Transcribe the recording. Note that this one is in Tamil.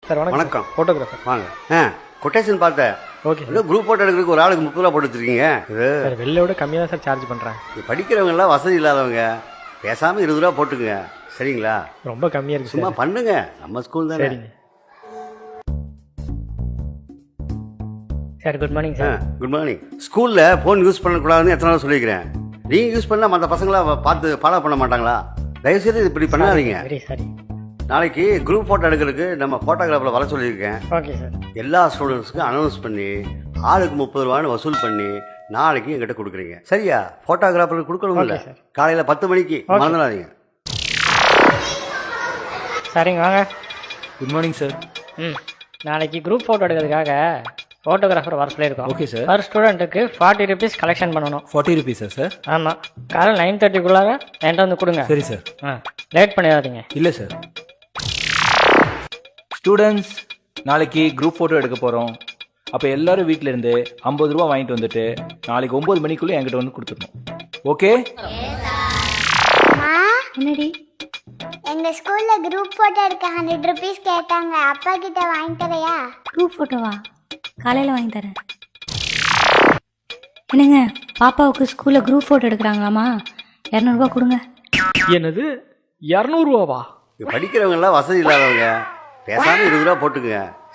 சார் வணக்கம். ஃபோட்டோகிராஃபர் வாங்க. கொட்டேஷன் பார்த்தேன். ஓகே ஏதோ குரூப் ஃபோட்டோ எடுக்கிறதுக்கு ஒரு ஆளுக்கு 30 ரூபா போட்டு வச்சிருக்கீங்க. இது சார் வெளில விட கம்மியாக தான் சார் சார்ஜ் பண்ணுறேன். படிக்கிறவங்க எல்லாம் வசதி இல்லாதவங்க பேசாமல் 20 ரூபா போட்டுக்குங்க. சரிங்களா? ரொம்ப கம்மியாக இருக்குது சும்மா சார். பண்ணுங்க. நம்ம ஸ்கூல் தானே. சரிங்க sir. Good morning sir. Good morning. ஸ்கூலில் ஃபோன் யூஸ் பண்ணக்கூடாதுன்னு எத்தனை நாள் சொல்லியிருக்கிறேன். நீங்கள் யூஸ் பண்ணால் மற்ற பசங்களாம் பார்த்து ஃபாலோ பண்ண மாட்டாங்களா? தயவுசெய்து இப்படி பண்ணாதீங்க. Very sorry. நாளைக்கு குரூப் ஃபோட்டோ எடுக்கிறதுக்கு நம்ம ஃபோட்டோகிராஃபில் வர சொல்லியிருக்கேன். Okay sir. எல்லா ஸ்டூடெண்ட்ஸுக்கும் அனௌன்ஸ் பண்ணி ஆளுக்கு 30 ரூபான்னு வசூல் பண்ணி நாளைக்கு எங்கிட்ட கொடுக்குறீங்க. சரியா? ஃபோட்டோகிராஃபருக்கு கொடுக்கணும் இல்லை. Okay, sir. காலையில் 10 மணிக்கு மறந்துடாதீங்க. சரிங்க வாங்க. Good morning sir. நாளைக்கு குரூப் ஃபோட்டோ எடுக்கிறதுக்காக ஃபோட்டோகிராஃபர் வர சொல்லியிருக்கோம். Okay sir. பர் ஸ்டூடெண்ட்டுக்கு 40 ருபீஸ் கலெக்ஷன் பண்ணணும். 40 ருபீஸா சார்? ஆமாம். காலையில் 9:30க்குள்ளார என்கிட்ட வந்து கொடுங்க. சரி சார். லேட் பண்ணிடாதீங்க. இல்லை சார். ஸ்டூடெண்ட்ஸ், நாளைக்கு குரூப் ஃபோட்டோ எடுக்க போகிறோம். அப்போ எல்லாரும் வீட்டில் இருந்து 50 ரூபா வாங்கிட்டு வந்துட்டு நாளைக்கு 9 மணிக்குள்ளே என்கிட்ட வந்து கொடுத்துடணும். ஓகே? என்னடி எங்க ஸ்கூல்ல குரூப் போட்டோ எடுக்க 100 ருபீஸ் கேட்டாங்க. அப்பா கிட்ட வாங்கி தரையா? குரூப் ஃபோட்டோவா? காலையில் வாங்கி தரேன். என்னங்க, பாப்பாவுக்கு ஸ்கூலில் குரூப் ஃபோட்டோ எடுக்கிறாங்களாமா? 200 ரூபா கொடுங்க. என்னது 200 ரூபாவா? படிக்கிறவங்க எல்லாம் வசதி இல்லாதவங்க பேசாமல் 20 ரூபா போட்டுக்குங்க.